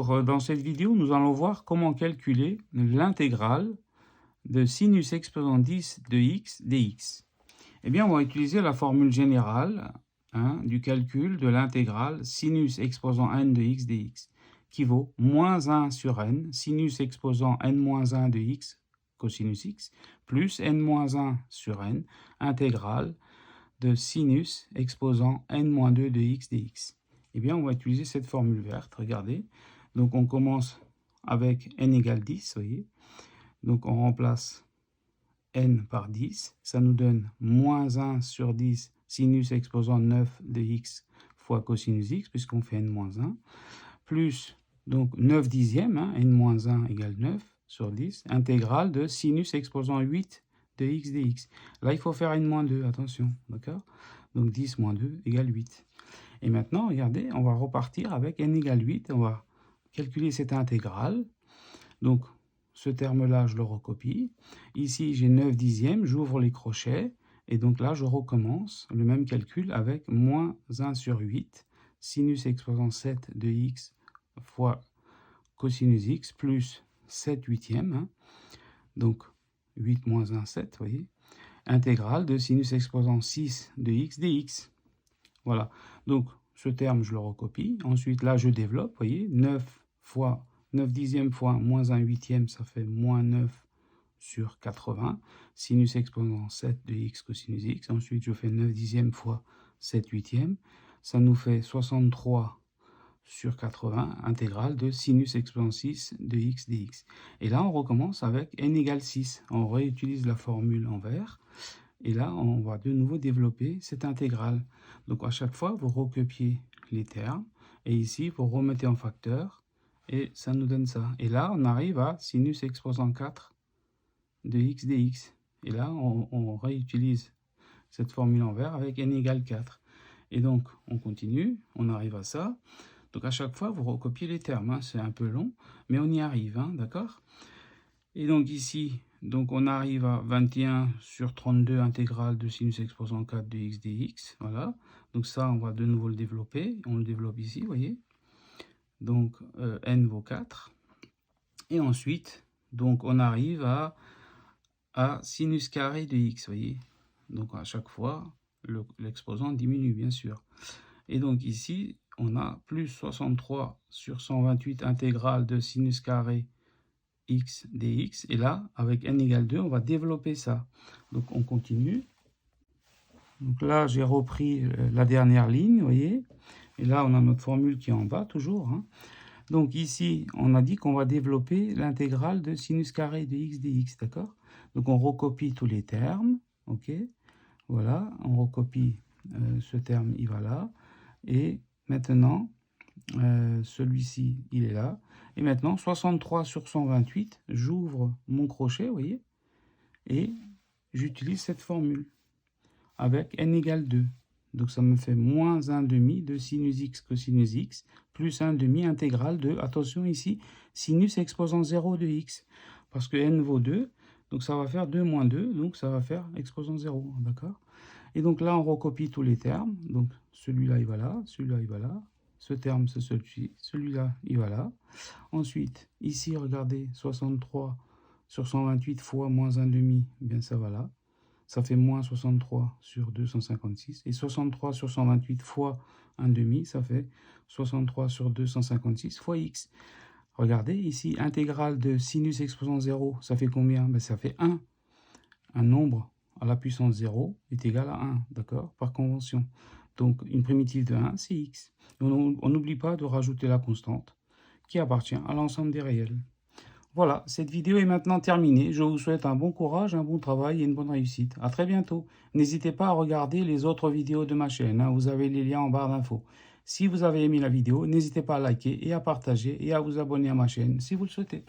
Dans cette vidéo, nous allons voir comment calculer l'intégrale de sinus exposant 10 de x dx. Eh bien, on va utiliser la formule générale du calcul de l'intégrale sinus exposant n de x dx, qui vaut moins 1 sur n, sinus exposant n-1 de x, cosinus x, plus n-1 sur n, intégrale de sinus exposant n-2 de x dx. Eh bien, on va utiliser cette formule verte, regardez. Donc, on commence avec n égale 10, voyez. Donc, on remplace n par 10. Ça nous donne moins 1 sur 10 sinus exposant 9 de x fois cosinus x, puisqu'on fait n-1, plus donc 9 dixièmes, n-1 égale 9 sur 10, intégrale de sinus exposant 8 de x dx. Là, il faut faire n-2, attention, d'accord? Donc 10 moins 2 égale 8. Et maintenant, regardez, on va repartir avec n égale 8. On va calculer cette intégrale. Donc, ce terme-là, je le recopie. Ici, j'ai 9 dixièmes, j'ouvre les crochets. Et donc là, je recommence le même calcul avec moins 1 sur 8, sinus exposant 7 de x fois cosinus x, plus 7 huitièmes. Donc, 8 moins 1, 7, vous voyez. Intégrale de sinus exposant 6 de x dx. Voilà, donc ce terme, je le recopie. Ensuite, là, je développe, vous voyez, 9 dixièmes fois moins 1 huitième, ça fait moins 9 sur 80. Sinus exposant 7 de x cosinus x. Ensuite, je fais 9 dixièmes fois 7 huitièmes. Ça nous fait 63 sur 80, intégrale de sinus exposant 6 de x dx. Et là, on recommence avec n égale 6. On réutilise la formule en vert. Et là, on va de nouveau développer cette intégrale. Donc, à chaque fois, vous recopiez les termes. Et ici, vous remettez en facteur. Et ça nous donne ça. Et là, on arrive à sinus exposant 4 de x dx. Et là, on réutilise cette formule en vert avec n égale 4. Et donc, on continue. On arrive à ça. Donc, à chaque fois, vous recopiez les termes. C'est un peu long, mais on y arrive. D'accord? Et donc, ici... Donc, on arrive à 21 sur 32 intégrale de sinus exposant 4 de x dx. Voilà. Donc, ça, on va de nouveau le développer. On le développe ici, vous voyez. Donc, n vaut 4. Et ensuite, donc, on arrive à sinus carré de x, vous voyez. Donc, à chaque fois, l'exposant diminue, bien sûr. Et donc, ici, on a plus 63 sur 128 intégrale de sinus carré x dx, et là, avec n égale 2, on va développer ça. Donc, on continue. Donc là, j'ai repris la dernière ligne, vous voyez. Et là, on a notre formule qui est en bas, toujours. Donc ici, on a dit qu'on va développer l'intégrale de sinus carré de x dx, d'accord? Donc, on recopie tous les termes, ok? Voilà, on recopie ce terme, il va là. Et maintenant... celui-ci, il est là. Et maintenant, 63 sur 128, j'ouvre mon crochet, vous voyez, et j'utilise cette formule avec n égale 2. Donc, ça me fait moins 1 demi de sinus x cosinus x, plus 1 demi intégrale de, attention ici, sinus exposant 0 de x, parce que n vaut 2, donc ça va faire 2 moins 2, donc ça va faire exposant 0, d'accord? Et donc là, on recopie tous les termes, donc celui-là, il va là, celui-là, il va là. Ce terme, c'est celui-ci. Celui-là, il va là. Ensuite, ici, regardez, 63 sur 128 fois moins 1 demi, eh bien ça va là. Ça fait moins 63 sur 256. Et 63 sur 128 fois 1 demi, ça fait 63 sur 256 fois x. Regardez, ici, intégrale de sinus exposant 0, ça fait combien? Ben, ça fait 1. Un nombre à la puissance 0 est égal à 1, d'accord? Par convention. Donc, une primitive de 1, c'est x. On n'oublie pas de rajouter la constante qui appartient à l'ensemble des réels. Voilà, cette vidéo est maintenant terminée. Je vous souhaite un bon courage, un bon travail et une bonne réussite. À très bientôt. N'hésitez pas à regarder les autres vidéos de ma chaîne. Vous avez les liens en barre d'infos. Si vous avez aimé la vidéo, n'hésitez pas à liker et à partager et à vous abonner à ma chaîne si vous le souhaitez.